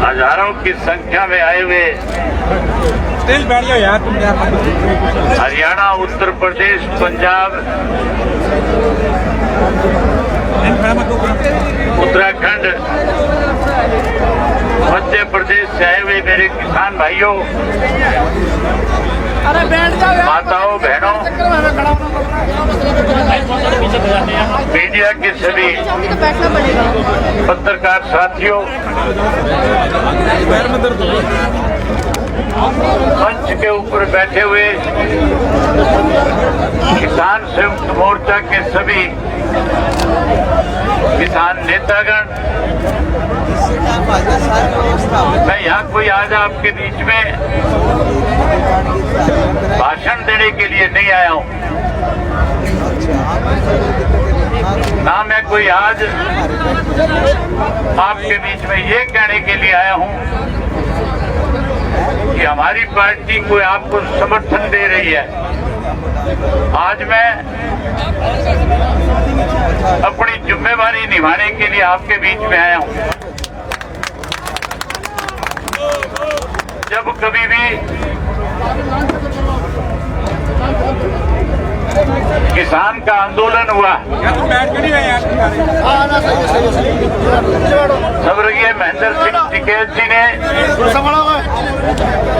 हजारों की संख्या में आए हुए हरियाणा, उत्तर प्रदेश, पंजाब, उत्तराखंड, मध्य प्रदेश से आए हुए मेरे किसान भाइयों, माताओं, बहनों, मीडिया के सभी पत्रकार साथियों, मंच के ऊपर बैठे हुए किसान संयुक्त मोर्चा के सभी किसान नेतागण, मैं यहाँ कोई आज आपके बीच में भाषण देने के लिए नहीं आया हूँ, ना मैं कोई आज आपके बीच में ये कहने के लिए आया हूँ कि हमारी पार्टी कोई आपको समर्थन दे रही है। आज मैं अपनी जिम्मेवारी निभाने के लिए आपके बीच में आया हूँ। जब कभी भी किसान का आंदोलन हुआ, स्वर्गीय महेंद्र सिंह टिकैत जी ने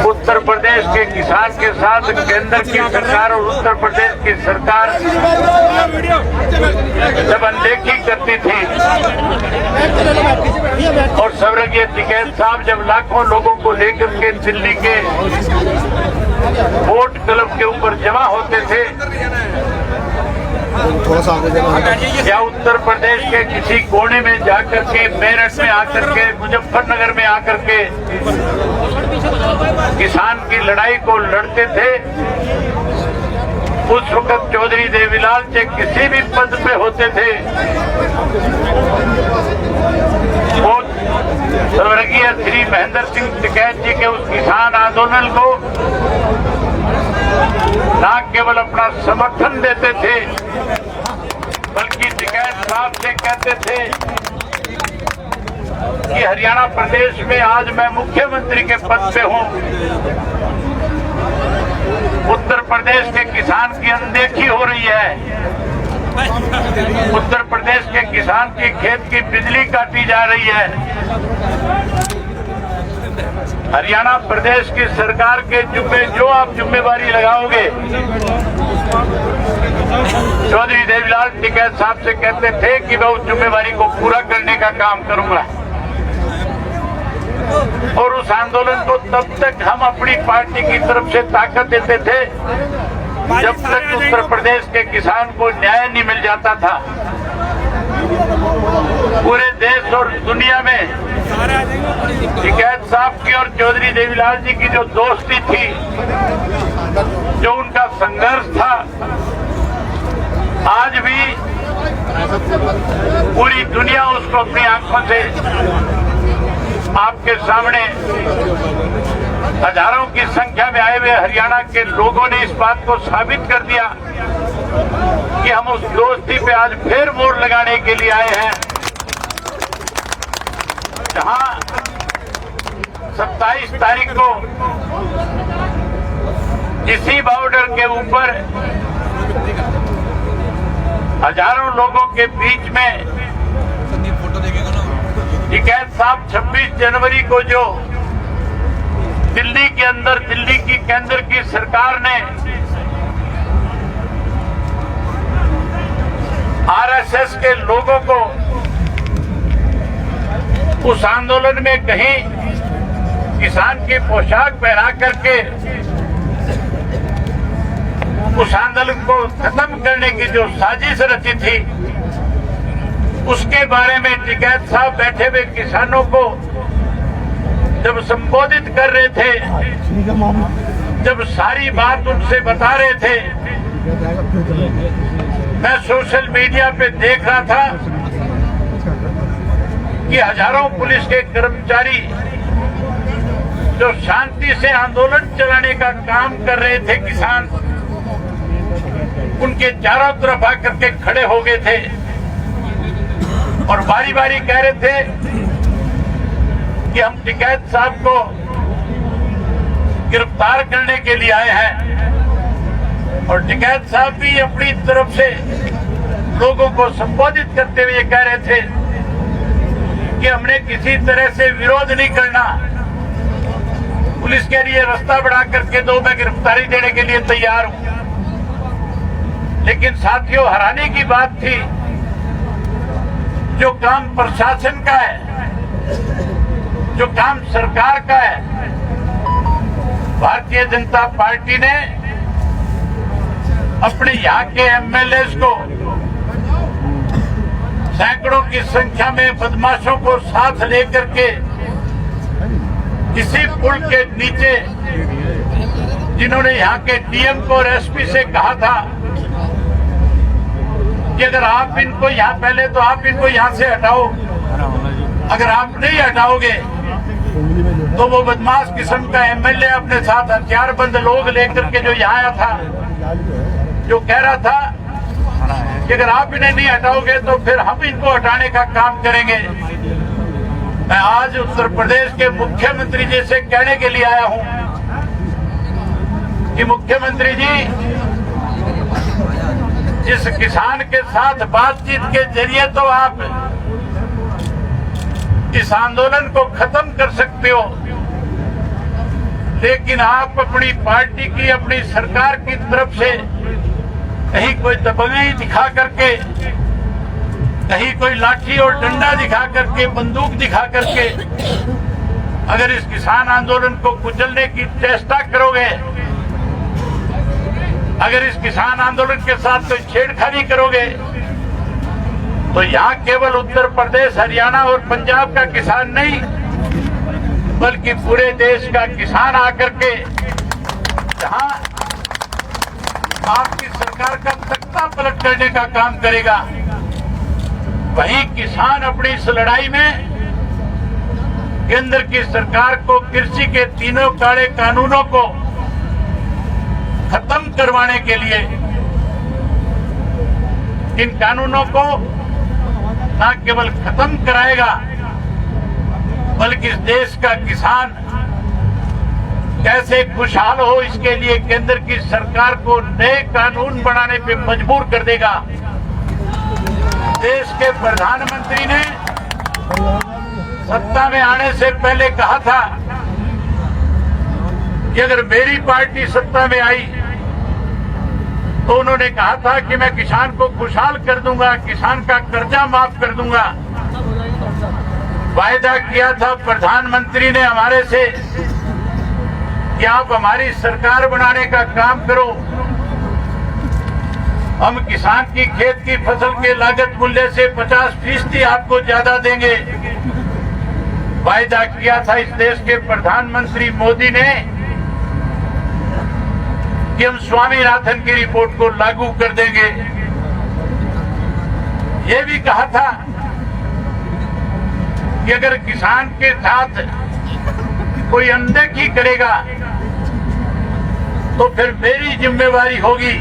उत्तर प्रदेश के किसान के साथ केंद्र की सरकार और उत्तर प्रदेश की सरकार जब अनदेखी करती थी और स्वर्गीय टिकैत साहब जब लाखों लोगों को लेकर के दिल्ली के वोट क्लब के ऊपर जमा होते थे, या उत्तर प्रदेश के किसी कोने में जाकर के, मेरठ में आकर के, मुजफ्फरनगर में आकर के किसान की लड़ाई को लड़ते थे, उस वक्त चौधरी देवीलाल जी किसी भी पद पे होते थे, वो स्वर्गीय श्री महेंद्र सिंह टिकैत जी के उस किसान आंदोलन को न केवल अपना समर्थन देते थे, बल्कि टिकैत साहब से कहते थे कि हरियाणा प्रदेश में आज मैं मुख्यमंत्री के पद पे हूँ, उत्तर प्रदेश के किसान की अनदेखी हो रही है, उत्तर प्रदेश के किसान की खेत की बिजली काटी जा रही है, हरियाणा प्रदेश की सरकार के जुम्मे जो आप जिम्मेवारी लगाओगे, चौधरी देवीलाल टिकैत साहब से कहते थे कि मैं उस जिम्मेवारी को पूरा करने का काम करूंगा। और उस आंदोलन को तब तक हम अपनी पार्टी की तरफ से ताकत देते थे जब तक उत्तर प्रदेश के किसान को न्याय नहीं मिल जाता था। पूरे देश और दुनिया में टिकैत साहब की और चौधरी देवीलाल जी की जो दोस्ती थी, जो उनका संघर्ष था, आज भी पूरी दुनिया उसको अपनी आंखों से आपके सामने हजारों की संख्या में आए हुए हरियाणा के लोगों ने इस बात को साबित कर दिया कि हम उस दोस्ती पे आज फिर मोड़ लगाने के लिए आए हैं, जहां 27 तारीख को इसी बॉर्डर के ऊपर हजारों लोगों के बीच में टिकैत साहब 26 जनवरी को जो दिल्ली के अंदर दिल्ली की केंद्र की सरकार ने आरएसएस के लोगों को उस आंदोलन में कहीं किसान की पोशाक पहना करके उस आंदोलन को खत्म करने की जो साजिश रची थी, उसके बारे में टिकैत साहब बैठे हुए किसानों को जब संबोधित कर रहे थे, जब सारी बात उनसे बता रहे थे, मैं सोशल मीडिया पे देख रहा था कि हजारों पुलिस के कर्मचारी जो शांति से आंदोलन चलाने का काम कर रहे थे, किसान उनके चारों तरफ आकर के खड़े हो गए थे और बारी बारी कह रहे थे कि हम टिकैत साहब को गिरफ्तार करने के लिए आए हैं और टिकैत साहब भी अपनी तरफ से लोगों को संबोधित करते हुए कह रहे थे कि हमने किसी तरह से विरोध नहीं करना, पुलिस के लिए रास्ता बढ़ा करके दो, मैं गिरफ्तारी देने के लिए तैयार हूं। लेकिन साथियों, हैरानी की बात थी, जो काम प्रशासन का है, जो काम सरकार का है, भारतीय जनता पार्टी ने अपने यहाँ के एमएलएस को सैकड़ों की संख्या में बदमाशों को साथ लेकर के किसी पुल के नीचे, जिन्होंने यहाँ के डीएम को और एसपी से कहा था कि अगर आप इनको यहाँ, पहले तो आप इनको यहाँ से हटाओ, अगर आप नहीं हटाओगे तो वो बदमाश किस्म का एमएलए अपने साथ हथियारबंद लोग लेकर के जो यहाँ आया था, जो कह रहा था कि अगर आप इन्हें नहीं हटाओगे तो फिर हम इनको हटाने का काम करेंगे। मैं आज उत्तर प्रदेश के मुख्यमंत्री जी से कहने के लिए आया हूं कि मुख्यमंत्री जी, इस किसान के साथ बातचीत के जरिए तो आप इस आंदोलन को खत्म कर सकते हो, लेकिन आप अपनी पार्टी की, अपनी सरकार की तरफ से कहीं कोई दबंगई दिखा करके, कहीं कोई लाठी और डंडा दिखा करके, बंदूक दिखा करके अगर इस किसान आंदोलन को कुचलने की चेष्टा करोगे, अगर इस किसान आंदोलन के साथ कोई छेड़खानी करोगे, तो यहाँ केवल उत्तर प्रदेश, हरियाणा और पंजाब का किसान नहीं, बल्कि पूरे देश का किसान आकर के जहाँ आपकी सरकार का तख्ता पलट करने का काम करेगा, वहीं किसान अपनी इस लड़ाई में केंद्र की सरकार को कृषि के तीनों काले कानूनों को खत्म करवाने के लिए, इन कानूनों को न केवल खत्म कराएगा, बल्कि इस देश का किसान कैसे खुशहाल हो, इसके लिए केंद्र की सरकार को नए कानून बनाने पे मजबूर कर देगा। देश के प्रधानमंत्री ने सत्ता में आने से पहले कहा था कि अगर मेरी पार्टी सत्ता में आई तो उन्होंने कहा था कि मैं किसान को खुशहाल कर दूंगा, किसान का कर्जा माफ कर दूंगा। वायदा किया था प्रधानमंत्री ने हमारे से कि आप हमारी सरकार बनाने का काम करो, हम किसान की खेत की फसल के लागत मूल्य से 50% आपको ज्यादा देंगे। वायदा किया था इस देश के प्रधानमंत्री मोदी ने कि हम स्वामीनाथन की रिपोर्ट को लागू कर देंगे। ये भी कहा था कि अगर किसान के साथ कोई अनदेखी करेगा तो फिर मेरी जिम्मेवारी होगी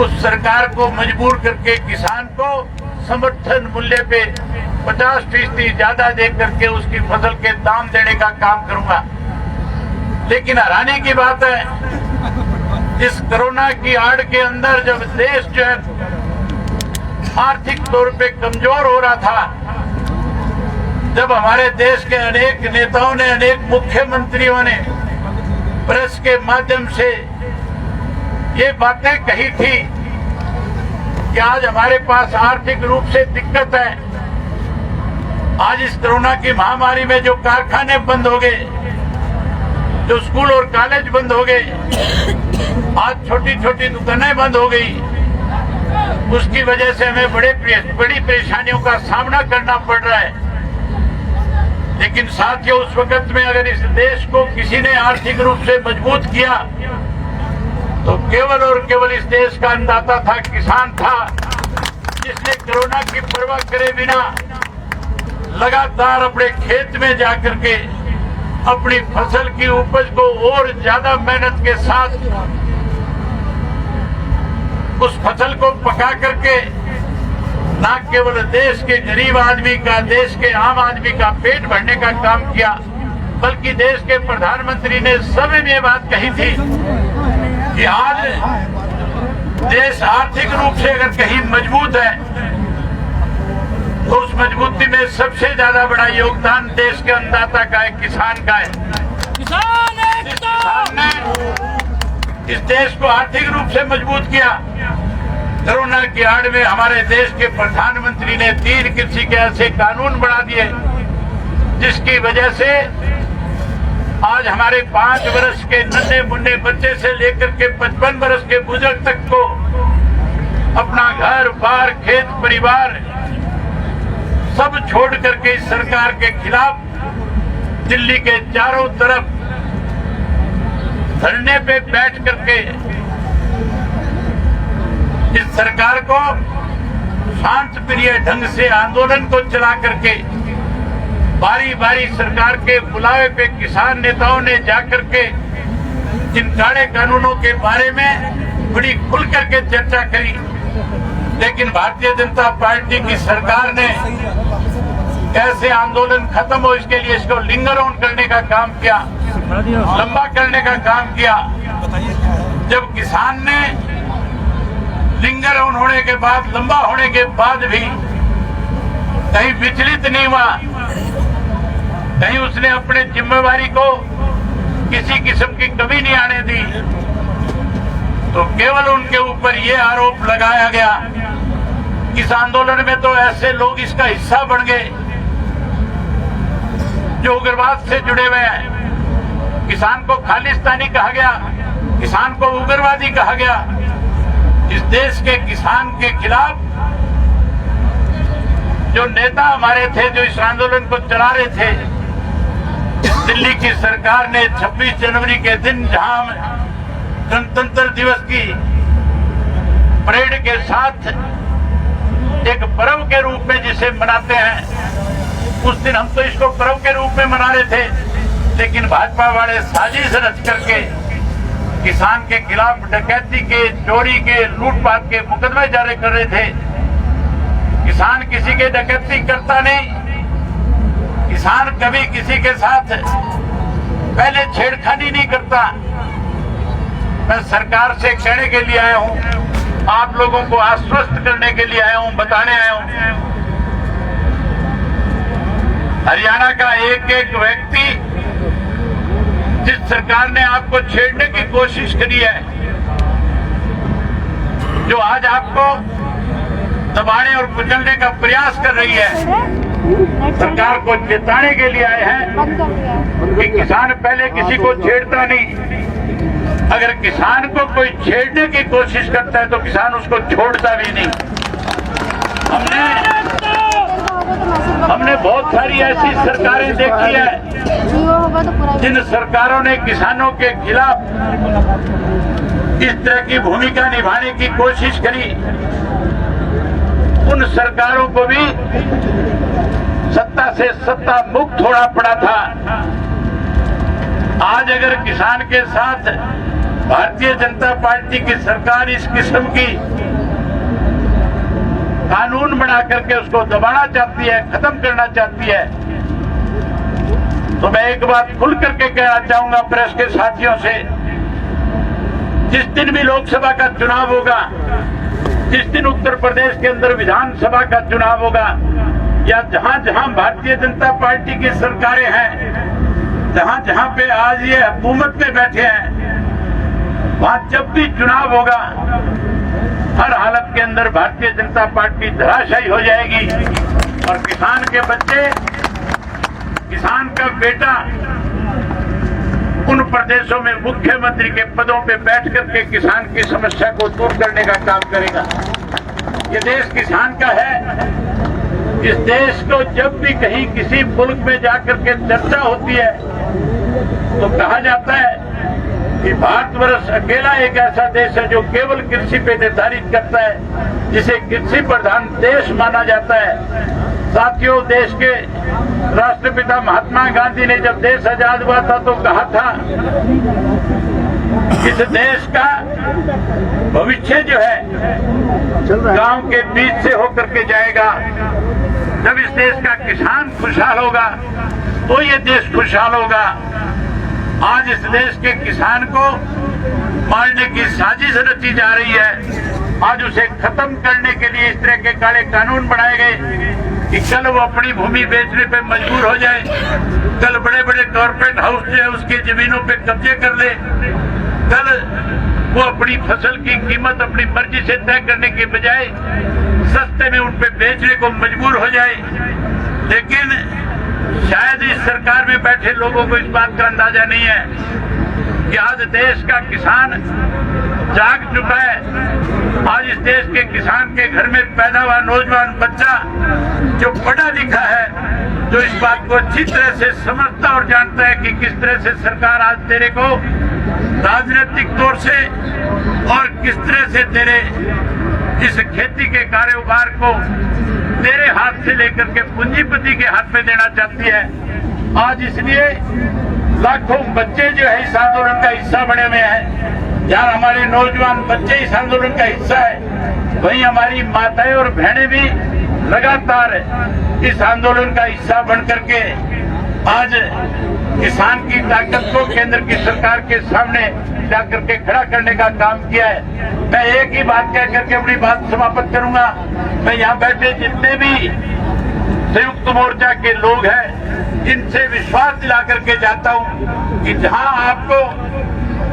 उस सरकार को मजबूर करके किसान को समर्थन मूल्य पे 50% ज्यादा दे करके उसकी फसल के दाम देने का काम करूंगा। लेकिन हैरानी की बात है, इस कोरोना की आड़ के अंदर जब देश जो है आर्थिक तौर पे कमजोर हो रहा था, जब हमारे देश के अनेक नेताओं ने, अनेक मुख्यमंत्रियों ने प्रेस के माध्यम से ये बातें कही थी कि आज हमारे पास आर्थिक रूप से दिक्कत है, आज इस कोरोना की महामारी में जो कारखाने बंद हो गए, जो स्कूल और कॉलेज बंद हो गए, आज छोटी छोटी दुकानें बंद हो गई, उसकी वजह से हमें बड़ी परेशानियों का सामना करना पड़ रहा है। लेकिन साथियों, उस वक्त में अगर इस देश को किसी ने आर्थिक रूप से मजबूत किया तो केवल और केवल इस देश का अन्नदाता था, किसान था, जिसने कोरोना की परवाह करे बिना लगातार अपने खेत में जाकर के अपनी फसल की उपज को और ज्यादा मेहनत के साथ उस फसल को पका करके न केवल देश के गरीब आदमी का, देश के आम आदमी का पेट भरने का काम किया, बल्कि देश के प्रधानमंत्री ने समय में ये बात कही थी कि आज देश आर्थिक रूप से अगर कहीं मजबूत है तो उस मजबूती में सबसे ज्यादा बड़ा योगदान देश के अन्नदाता का है, किसान का है। किसान ने इस देश को आर्थिक रूप से मजबूत किया। कोरोना की आड़ में हमारे देश के प्रधानमंत्री ने 3 कृषि के ऐसे कानून बना दिए जिसकी वजह से आज हमारे 5 वर्ष के नन्हे मुन्ने बच्चे से लेकर के 55 वर्ष के बुजुर्ग तक को अपना घर बार, खेत, परिवार सब छोड़ करके इस सरकार के खिलाफ दिल्ली के चारों तरफ धरने पे बैठ करके इस सरकार को शांत प्रिय ढंग से आंदोलन को चला करके बारी बारी सरकार के बुलावे पे किसान नेताओं ने जाकर के इन काले कानूनों के बारे में बड़ी खुल करके चर्चा करी। लेकिन भारतीय जनता पार्टी की सरकार ने कैसे आंदोलन खत्म हो इसके लिए इसको लिंगर ऑन करने का काम किया, लंबा करने का काम किया। जब किसान ने लिंगर ऑन होने के बाद, लंबा होने के बाद भी कहीं विचलित नहीं हुआ, कहीं उसने अपने जिम्मेवारी को किसी किस्म की कमी नहीं आने दी, तो केवल उनके ऊपर ये आरोप लगाया गया कि इस आंदोलन में तो ऐसे लोग इसका हिस्सा बन गए जो उग्रवाद से जुड़े हुए हैं। किसान को खालिस्तानी कहा गया, किसान को उग्रवादी कहा गया। इस देश के किसान के खिलाफ जो नेता हमारे थे, जो इस आंदोलन को चला रहे थे, दिल्ली की सरकार ने 26 जनवरी के दिन जहां गणतंत्र दिवस की परेड के साथ एक पर्व के रूप में जिसे मनाते हैं, उस दिन हम तो इसको पर्व के रूप में मना रहे थे, लेकिन भाजपा वाले साजिश रच करके किसान के खिलाफ डकैती के, चोरी के, लूटपाट के मुकदमे जारी कर रहे थे। किसान किसी के डकैती करता नहीं, किसान कभी किसी के साथ पहले छेड़खानी नहीं करता। मैं सरकार से कहने के लिए आया हूं, आप लोगों को आश्वस्त करने के लिए आया हूं, बताने आया हूं, हरियाणा का एक एक व्यक्ति जिस सरकार ने आपको छेड़ने की कोशिश करी है, जो आज आपको दबाने और कुचलने का प्रयास कर रही है, सरकार को चेताने के लिए आए हैं कि किसान पहले किसी को छेड़ता नहीं। अगर किसान को कोई छेड़ने की कोशिश करता है तो किसान उसको छोड़ता भी नहीं। हमने बहुत सारी ऐसी सरकारें देखी है जिन सरकारों ने किसानों के खिलाफ इस तरह की भूमिका निभाने की कोशिश करी। उन सरकारों को भी सत्ता से सत्ता मुक्त होना पड़ा था। आज अगर किसान के साथ भारतीय जनता पार्टी की सरकार इस किस्म की कानून बना करके उसको दबाना चाहती है, खत्म करना चाहती है, तो मैं एक बात खुल करके कहना चाहूंगा प्रेस के साथियों से, जिस दिन भी लोकसभा का चुनाव होगा, जिस दिन उत्तर प्रदेश के अंदर विधानसभा का चुनाव होगा, या जहां जहां भारतीय जनता पार्टी की सरकारें हैं, जहां जहां पे आज ये हुकूमत में बैठे हैं, वहां जब भी चुनाव होगा, हर हालत के अंदर भारतीय जनता पार्टी धराशायी हो जाएगी और किसान के बच्चे, किसान का बेटा उन प्रदेशों में मुख्यमंत्री के पदों पे बैठ करके किसान की समस्या को दूर करने का काम करेगा। ये देश किसान का है। इस देश को जब भी कहीं किसी मुल्क में जाकर के चर्चा होती है तो कहा जाता है कि भारतवर्ष अकेला एक ऐसा देश है जो केवल कृषि पे निर्धारित करता है, जिसे कृषि प्रधान देश माना जाता है। साथियों, देश के राष्ट्रपिता महात्मा गांधी ने जब देश आजाद हुआ था तो कहा था इस देश का भविष्य जो है गांव के बीच से होकर के जाएगा। जब इस देश का किसान खुशहाल होगा तो ये देश खुशहाल होगा। आज इस देश के किसान को मारने की साजिश रची जा रही है। आज उसे खत्म करने के लिए इस तरह के काले कानून बनाए गए कि कल वो अपनी भूमि बेचने पे मजबूर हो जाए, कल बड़े बड़े कॉर्पोरेट हाउस जो है उसकी जमीनों पे कब्जे कर ले, कल वो अपनी फसल की कीमत अपनी मर्जी से तय करने के बजाय सस्ते में उन पे बेचने को मजबूर हो जाए। लेकिन शायद इस सरकार में बैठे लोगों को इस बात का अंदाजा नहीं है कि आज देश का किसान जाग चुका है। आज इस देश के किसान के घर में पैदा हुआ नौजवान बच्चा जो पढ़ा लिखा है, जो इस बात को अच्छी तरह से समझता और जानता है कि किस तरह से सरकार आज तेरे को राजनीतिक तौर से और किस तरह से तेरे इस खेती के कारोबार को तेरे हाथ से लेकर के पूंजीपति के हाथ में देना चाहती है। आज इसलिए लाखों बच्चे जो है इस आंदोलन का हिस्सा बने हुए हैं। जहाँ हमारे नौजवान बच्चे इस आंदोलन का हिस्सा है, वहीं हमारी माताएं और बहनें भी लगातार इस आंदोलन का हिस्सा बन करके आज किसान की ताकत को केंद्र की सरकार के सामने जाकर के खड़ा करने का काम किया है। मैं एक ही बात कह करके अपनी बात समाप्त करूंगा। मैं यहाँ बैठे जितने भी संयुक्त मोर्चा के लोग हैं, इनसे विश्वास दिला करके जाता हूँ कि जहाँ आपको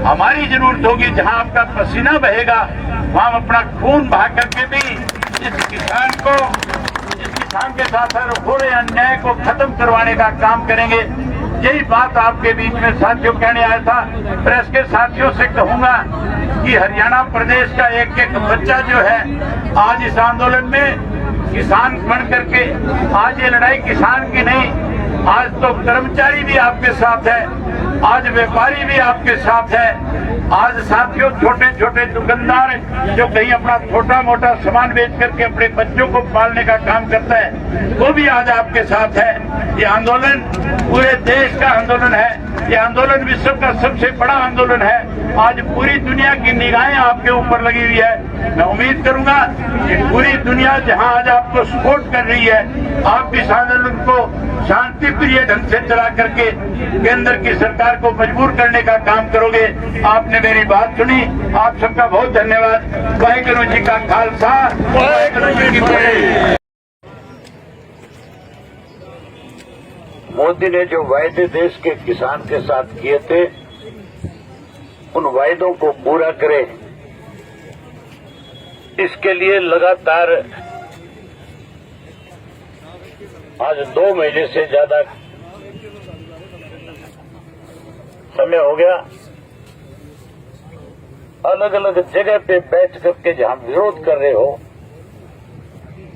हमारी जरूरत होगी, जहाँ आपका पसीना बहेगा, वहाँ हम अपना खून बहा करके भी इस किसान के साथ हो रहे अन्याय को खत्म करवाने का काम करेंगे। यही बात आपके बीच में साथियों कहने आया था। प्रेस के साथियों से कहूंगा कि हरियाणा प्रदेश का एक एक बच्चा जो है आज इस आंदोलन में किसान बन करके, आज ये लड़ाई किसान की नहीं, आज तो कर्मचारी भी आपके साथ है, आज व्यापारी भी आपके साथ है। आज साथियों छोटे छोटे दुकानदार जो कहीं अपना छोटा मोटा सामान बेच करके अपने बच्चों को पालने का काम करता है, वो भी आज आपके साथ है। ये आंदोलन पूरे देश का आंदोलन है। ये आंदोलन विश्व का सबसे बड़ा आंदोलन है। आज पूरी दुनिया की निगाहें आपके ऊपर लगी हुई है। मैं उम्मीद करूंगा कि पूरी दुनिया जहां आज आपको सपोर्ट कर रही है, आप इस आंदोलन को शांति प्रिय ढंग से चला करके केंद्र की सरकार को मजबूर करने का काम करोगे। आपने मेरी बात सुनी, आप सबका बहुत धन्यवाद। वाहिगुरु जी का खालसा, वाहिगुरु जी की फतेह। मोदी ने जो वायदे देश के किसान के साथ किए थे, उन वायदों को पूरा करे, इसके लिए लगातार आज 2 महीने से ज्यादा समय हो गया, अलग अलग जगह पे बैठ करके जहां विरोध कर रहे हो,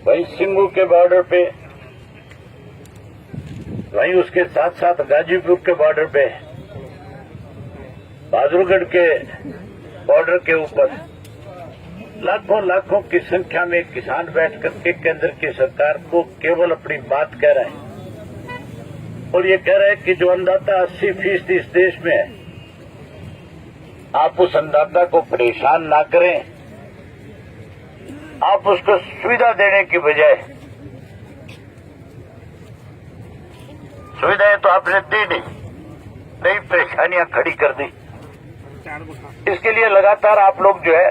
वहीं सिंगू के बॉर्डर पे, वहीं उसके साथ साथ गाजीपुर के बॉर्डर पे, बहादुरगढ़ के बॉर्डर के ऊपर लाखों लाखों की संख्या में किसान बैठ करके केंद्र की सरकार को केवल अपनी बात कह रहे हैं। और ये कह रहे हैं कि जो अन्नदाता 80% इस देश में है, आप उस अन्नदाता को परेशान ना करें, आप उसको सुविधा देने की बजाय, सुविधाएं तो आपने दी नहीं, नई परेशानियां खड़ी कर दी। इसके लिए लगातार आप लोग जो है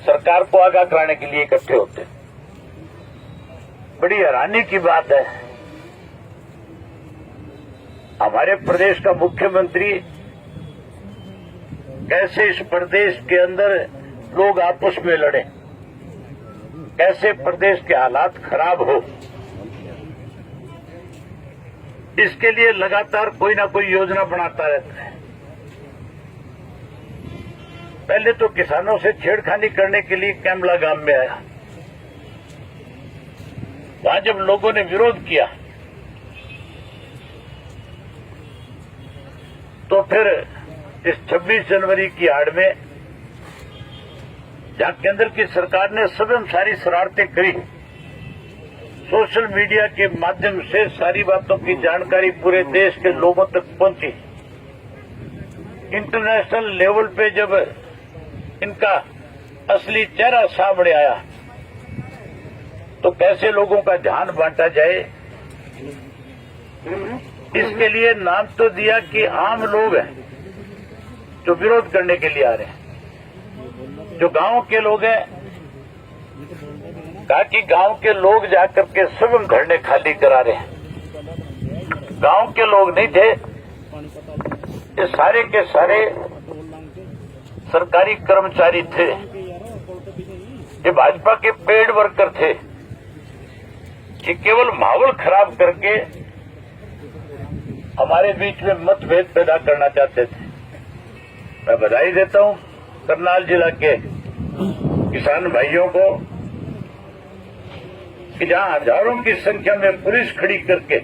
सरकार को आगाह कराने के लिए इकट्ठे होते। बड़ी हैरानी की बात है, हमारे प्रदेश का मुख्यमंत्री कैसे इस प्रदेश के अंदर लोग आपस में लड़े, कैसे प्रदेश के हालात खराब हो, इसके लिए लगातार कोई ना कोई योजना बनाता रहता है। पहले तो किसानों से छेड़खानी करने के लिए कैमला गांव में आया, वहां जब लोगों ने विरोध किया तो फिर इस 26 जनवरी की आड़ में जहां केंद्र की सरकार ने स्वयं सारी शरारतें करी, सोशल मीडिया के माध्यम से सारी बातों की जानकारी पूरे देश के लोगों तक पहुंची, इंटरनेशनल लेवल पे जब इनका असली चेहरा सामने आया तो कैसे लोगों का ध्यान बांटा जाए, इसके लिए नाम तो दिया कि आम लोग हैं जो विरोध करने के लिए आ रहे हैं। जो गांव के लोग हैं, कहा कि गांव के लोग जाकर के स्वयं धरने खाली करा रहे हैं। गांव के लोग नहीं थे, ये सारे के सारे सरकारी कर्मचारी थे, ये भाजपा के पेड वर्कर थे, ये केवल माहौल खराब करके हमारे बीच में मतभेद पैदा करना चाहते थे। मैं बधाई देता हूं करनाल जिला के किसान भाइयों को कि जहां हजारों की संख्या में पुलिस खड़ी करके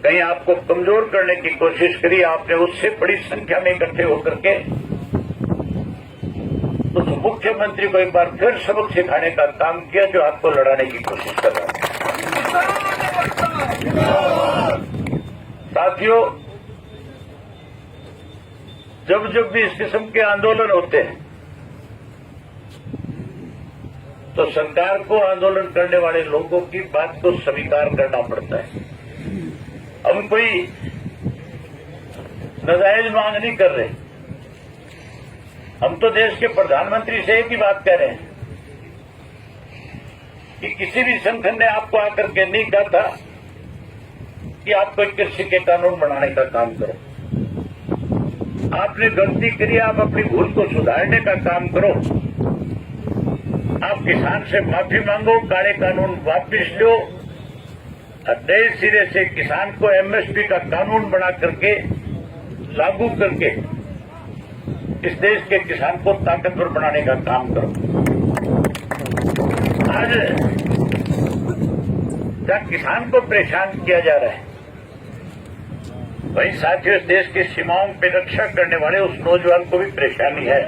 कहीं आपको कमजोर करने की कोशिश करी, आपने उससे बड़ी संख्या में इकट्ठे होकर के उस मुख्यमंत्री को एक बार फिर सबक सिखाने का काम किया जो आपको लड़ाने की कोशिश कर रहा है। साथियों, जब जब भी इस किस्म के आंदोलन होते हैं तो सरकार को आंदोलन करने वाले लोगों की बात को स्वीकार करना पड़ता है। हम कोई नाजायज मांग नहीं कर रहे, हम तो देश के प्रधानमंत्री से एक ही बात कह रहे हैं कि किसी भी संगठन ने आपको आकर के नहीं कहा था कि आप कोई कृषि के कानून बनाने का काम करो। आपने गलती करी, आप अपनी भूल को सुधारने का काम करो। आप किसान से माफी मांगो, काले कानून वापिस लो और नए सिरे से किसान को एमएसपी का कानून बना करके लागू करके इस देश के किसान को ताकतवर बनाने का काम करो। आज जहां किसान को परेशान किया जा रहा है, वहीं साथियों इस देश की सीमाओं पे रक्षा करने वाले उस नौजवान को भी परेशानी है,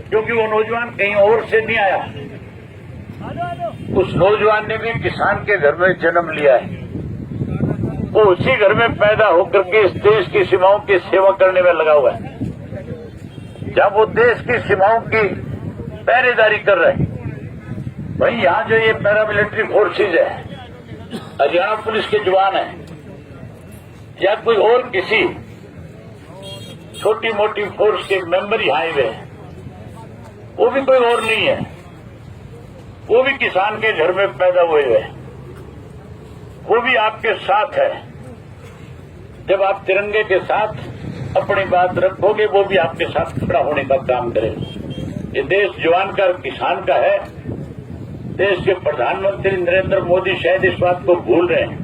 क्योंकि वो नौजवान कहीं और से नहीं आया। उस नौजवान ने भी किसान के घर में जन्म लिया है, वो उसी घर में पैदा होकर के इस देश की सीमाओं की सेवा करने में लगा हुआ है। जब वो देश की सीमाओं की पहरेदारी कर रहे हैं, वहीं यहां जो ये पैरामिलिट्री फोर्सेज है, हरियाणा पुलिस के जवान हैं या कोई और किसी छोटी मोटी फोर्स के मेंबर यहाँ आए हुए हैं, वो भी कोई और नहीं है, वो भी किसान के घर में पैदा हुए हैं, वो भी आपके साथ है। जब आप तिरंगे के साथ अपनी बात रखोगे, वो भी आपके साथ खड़ा होने का काम करेगा। ये देश जवान का और किसान का है। देश के प्रधानमंत्री नरेंद्र मोदी शायद इस बात को भूल रहे हैं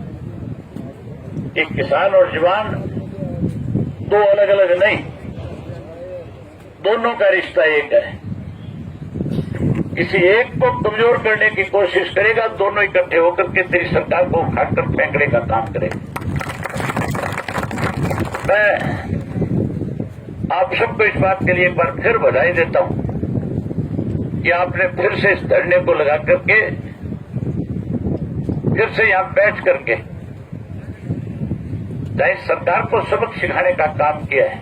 कि किसान और जवान दो अलग अलग नहीं, दोनों का रिश्ता एक है। किसी एक को कमजोर करने की कोशिश करेगा, दोनों इकट्ठे होकर के तेरी सरकार को उखाड़कर फेंकने का काम करेगा। मैं आप सबको इस बात के लिए एक बार फिर बधाई देता हूं कि आपने फिर से इस धरने को लगा करके फिर से यहां बैठ करके चाहे सरकार को सबक सिखाने का काम किया है,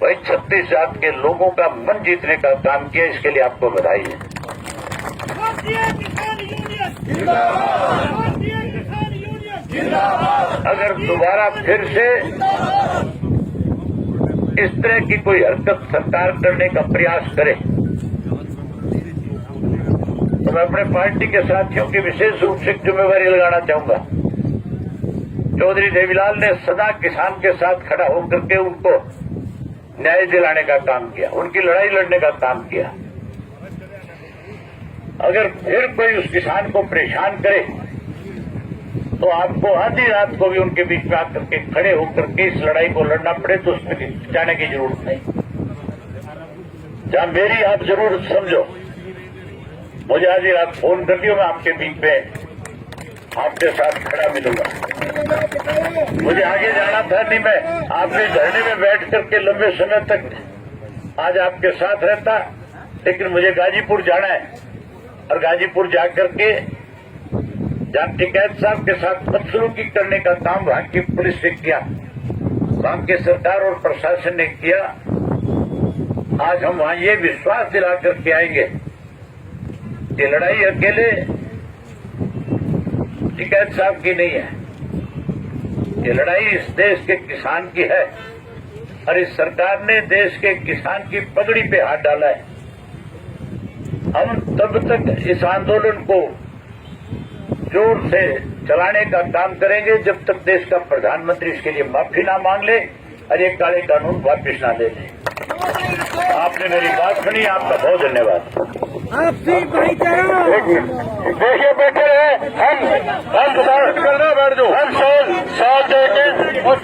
वही 36 जात के लोगों का मन जीतने का काम किया। इसके लिए आपको बधाई है। अगर दोबारा फिर से इस तरह की कोई हरकत सरकार करने का प्रयास करे तो मैं अपने पार्टी के साथियों की विशेष रूप से जिम्मेवारी लगाना चाहूंगा। चौधरी देवीलाल ने सदा किसान के साथ खड़ा होकर के उनको न्याय दिलाने का काम किया, उनकी लड़ाई लड़ने का काम किया। अगर फिर कोई उस किसान को परेशान करे तो आपको आधी रात को भी उनके बीच में आकर के खड़े होकर के इस लड़ाई को लड़ना पड़े तो उसमें जाने की जरूरत नहीं। जहां मेरी आप जरूरत समझो, मुझे आधी रात फोन कर दियो, मैं आपके बीच में आपके साथ खड़ा मिलूंगा। मुझे आगे जाना था नहीं, मैं आपके धरने में बैठ करके लंबे समय तक आज आपके साथ रहता, लेकिन मुझे गाजीपुर जाना है और गाजीपुर जाकर के जहां टिकैत साहब के साथ बदसलूकी करने का काम वहां की पुलिस ने किया, बाकी सरकार और प्रशासन ने किया, आज हम वहां ये विश्वास दिला करके आएंगे कि लड़ाई अकेले टिकैत साहब की नहीं है, ये लड़ाई इस देश के किसान की है और इस सरकार ने देश के किसान की पगड़ी पे हाथ डाला है। हम तब तक इस आंदोलन को जोर से चलाने का काम करेंगे जब तक देश का प्रधानमंत्री इसके लिए माफी ना मांग ले और ये काले कानून वापिस ना ले ले। आपने मेरी बात सुनी, आपका बहुत धन्यवाद। आपसी भाईचारा देखिए बैठे रहे हम बैठ जाओ, हम साल देंगे और